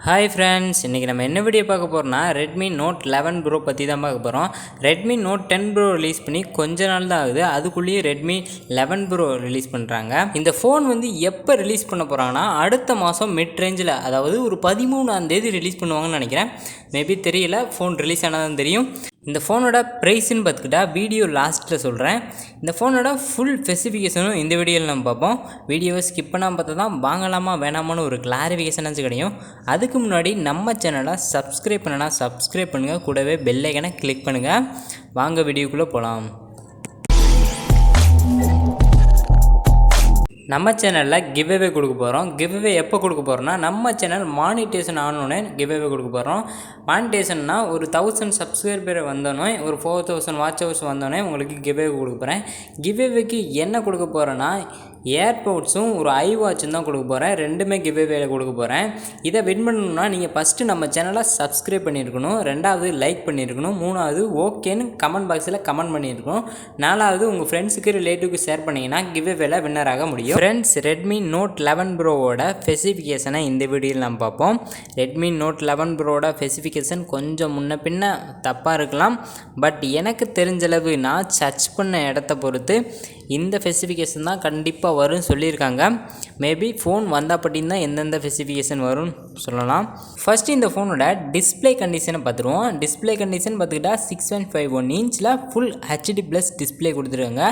Hi friends, இன்றைக்கி நம்ம என்ன வீடியோ பார்க்க போகிறோம்னா Redmi Note 11 Pro பற்றி தான் பார்க்க போகிறோம். Redmi Note 10 Pro ரிலீஸ் பண்ணி கொஞ்ச நாள் தான் ஆகுது. அதுக்குள்ளேயே Redmi 11 Pro ரிலீஸ் பண்ணுறாங்க. இந்த ஃபோன் வந்து எப்போ ரிலீஸ் பண்ண போகிறாங்கன்னா அடுத்த மாதம் மிட் ரேஞ்சில், அதாவது ஒரு 13ஆம் தேதி ரிலீஸ் பண்ணுவாங்கன்னு நினைக்கிறேன். மேபி தெரியல, ஃபோன் ரிலீஸ் ஆனதான் தெரியும். இந்த ஃபோனோட ப்ரைஸ்ன்னு பார்த்துக்கிட்டா வீடியோ லாஸ்ட்டில் சொல்கிறேன். இந்த ஃபோனோட ஃபுல் ஸ்பெசிஃபிகேஷனும் இந்த வீடியோவில் நம்ம பார்ப்போம். வீடியோவை ஸ்கிப் பண்ணாமல் பார்த்தா தான் வாங்கலாமா வேணாமான்னு ஒரு கிளாரிஃபிகேஷனாச்சும் கிடைக்கும். அதுக்கு முன்னாடி நம்ம சேனலை சப்ஸ்கிரைப் பண்ணனா சப்ஸ்கிரைப் பண்ணுங்கள், கூடவே பெல் ஐக்கனை கிளிக் பண்ணுங்கள். வாங்க வீடியோக்குள்ளே போகலாம். நம்ம சேனலில் கிவ்அவே கொடுக்க போகிறோம். கிவ்அவே எப்போ கொடுக்க போகிறோம்னா நம்ம சேனல் மானிட்டேஷன் ஆனோடனே கிவ்அவே கொடுக்க போகிறோம். மானிட்டேஷன்னா ஒரு 1000 சப்ஸ்கிரைபர் வந்தோடனே, ஒரு 4000 வாட்ச் ஹவர்ஸ் வந்தோடனே உங்களுக்கு கிவ்அவே கொடுக்க போகிறேன். கிவ்அவேக்கு என்ன கொடுக்க போகிறேன்னா ஏர்போர்ட்ஸும் ஒரு ஐவாட்சும் தான் கொடுக்க போகிறேன். ரெண்டுமே கிவ்அவேல கொடுக்க போகிறேன். இதை வின் பண்ணணும்னா நீங்கள் ஃபஸ்ட்டு நம்ம சேனலை சப்ஸ்கிரைப் பண்ணியிருக்கணும், 2வது லைக் பண்ணியிருக்கணும், 3வது ஓகேன்னு கமெண்ட் பாக்ஸில் கமெண்ட் பண்ணியிருக்கணும், 4வது உங்கள் ஃப்ரெண்ட்ஸுக்கு ரிலேட்டிவ்க்கு ஷேர் பண்ணிங்கன்னா கிவ்அவேல வின்னர் ஆக முடியும். ஃப்ரெண்ட்ஸ், Redmi Note 11 Proவோட ஸ்பெசிஃபிகேஷனை இந்த வீடியோவில் நம்ம பார்ப்போம். Redmi Note 11 Proவோட ஸ்பெசிஃபிகேஷன் கொஞ்சம் முன்ன பின்ன தப்பாக இருக்கலாம். பட் எனக்கு தெரிஞ்சளவு நான் சர்ச் பண்ண இடத்த பொறுத்து இந்த ஸ்பெசிஃபிகேஷன் தான் கண்டிப்பாக வரும்னு சொல்லியிருக்காங்க. மேபி ஃபோன் வந்தால் பட்டின்னு தான் எந்தெந்த ஸ்பெசிஃபிகேஷன் வரும்னு சொல்லலாம். ஃபஸ்ட்டு இந்த ஃபோனோட டிஸ்பிளே கண்டிஷனை பார்த்துருவோம். டிஸ்பிளே கண்டிஷன் பார்த்துக்கிட்டா 6.51 இன்ச்சில் ஃபுல் HD ப்ளஸ் டிஸ்பிளே கொடுத்துருக்காங்க.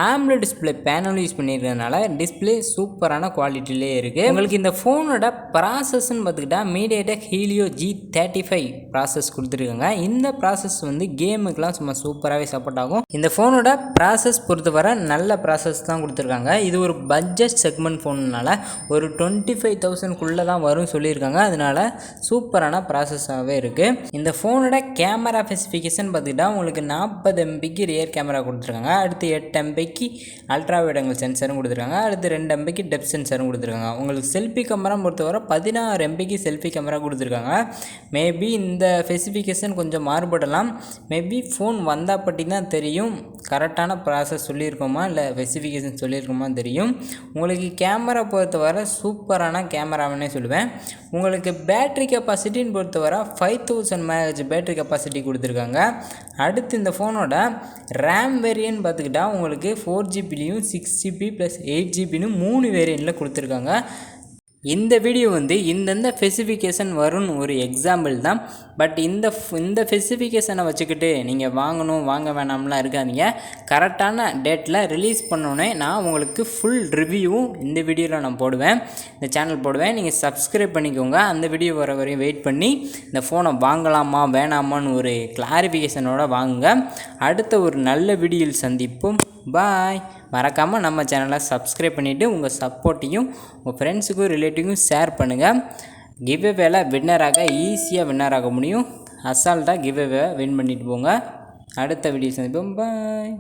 AMOLED டிஸ்பிளே பேனல் யூஸ் பண்ணியிருக்கிறதுனால டிஸ்பிளே சூப்பரான குவாலிட்டியிலே இருக்குது. உங்களுக்கு இந்த ஃபோனோட ப்ராசஸ்ன்னு பார்த்துக்கிட்டா MediaTek Helio G35 ப்ராசஸ் கொடுத்துருக்காங்க. இந்த ப்ராசஸ் வந்து கேமுக்கெலாம் சும்மா சூப்பராகவே சப்போர்ட் ஆகும். இந்த ஃபோனோட ப்ராசஸ் பொறுத்தவரை நல்ல ப்ராசஸ் தான் கொடுத்துருக்காங்க. இது ஒரு பட்ஜெட் செக்மெண்ட் ஃபோன்னால ஒரு 25,000 தான் வரும் சொல்லியிருக்காங்க. அதனால சூப்பரான ப்ராசஸாகவே இருக்குது. இந்த ஃபோனோட கேமரா ஸ்பெசிஃபிகேஷன் பார்த்துக்கிட்டா உங்களுக்கு 40 MBக்கு ரியர் கேமரா கொடுத்துருக்காங்க. அடுத்து 8 MBக்கு அல்ட்ரா வைட் ஆங்கிள் சென்சரும் கொடுத்துருக்காங்க. அடுத்து 2 MBக்கு டெப்த் சென்சரும் கொடுத்துருக்காங்க. உங்களுக்கு செல்ஃபி கேமரா பொறுத்தவரை 16 MBக்கு செல்ஃபி கேமரா கொடுத்துருக்காங்க. மேபி இந்த ஸ்பெசிஃபிகேஷன் கொஞ்சம் மாறுபடலாம். மேபி ஃபோன் வந்தால் பற்றி தான் தெரியும் கரெக்டான ப்ராசஸ் சொல்லியிருக்கோமா இல்லை ஸ்பெசிஃபிகேஷன் சொல்லியிருக்கோமா தெரியும். உங்களுக்கு கேமரா பொறுத்தவரை சூப்பரான கேமராவனே சொல்லுவேன். உங்களுக்கு பேட்ரி கெப்பாசிட்டின்னு பொறுத்தவரை 5000 mAh பேட்ரி கெப்பாசிட்டி கொடுத்துருக்காங்க. அடுத்து இந்த ஃபோனோட ரேம் வேரியன்ட் பார்த்துக்கிட்டா உங்களுக்கு 4GB 6GB + 8GB 3 வேரியண்ட்டில் கொடுத்துருக்காங்க. இந்த வீடியோ வந்து இந்தந்த ஸ்பெசிஃபிகேஷன் வரும்னு ஒரு எக்ஸாம்பிள் தான். பட் இந்த ஸ்பெசிஃபிகேஷனை வச்சுக்கிட்டு நீங்கள் வாங்க வேணாம்லாம் இருக்காதீங்க. கரெக்டான டேட்டில் ரிலீஸ் பண்ணோன்னே நான் உங்களுக்கு ஃபுல் ரிவ்யூவும் இந்த வீடியோவில் நான் போடுவேன், இந்த சேனல் போடுவேன். நீங்கள் சப்ஸ்கிரைப் பண்ணிக்கோங்க. அந்த வீடியோ வர வரையும் வெயிட் பண்ணி இந்த ஃபோனை வாங்கலாமா வேணாமான்னு ஒரு கிளாரிஃபிகேஷனோட வாங்குங்க. அடுத்த ஒரு நல்ல வீடியோவில் சந்திப்போம். பாய். மறக்காமல் நம்ம சேனலை சப்ஸ்கிரைப் பண்ணிவிட்டு உங்கள் சப்போர்ட்டையும் உங்கள் ஃப்ரெண்ட்ஸுக்கும் ரிலேட்டிவ்க்கும் ஷேர் பண்ணுங்கள். கிவ்அவேல வின்னராக ஈஸியாக வின்னராக முடியும். அசால்ட்டாக கிவ்அவே வின் பண்ணிட்டு போங்க. அடுத்த வீடியோ சந்திப்போம். பாய்.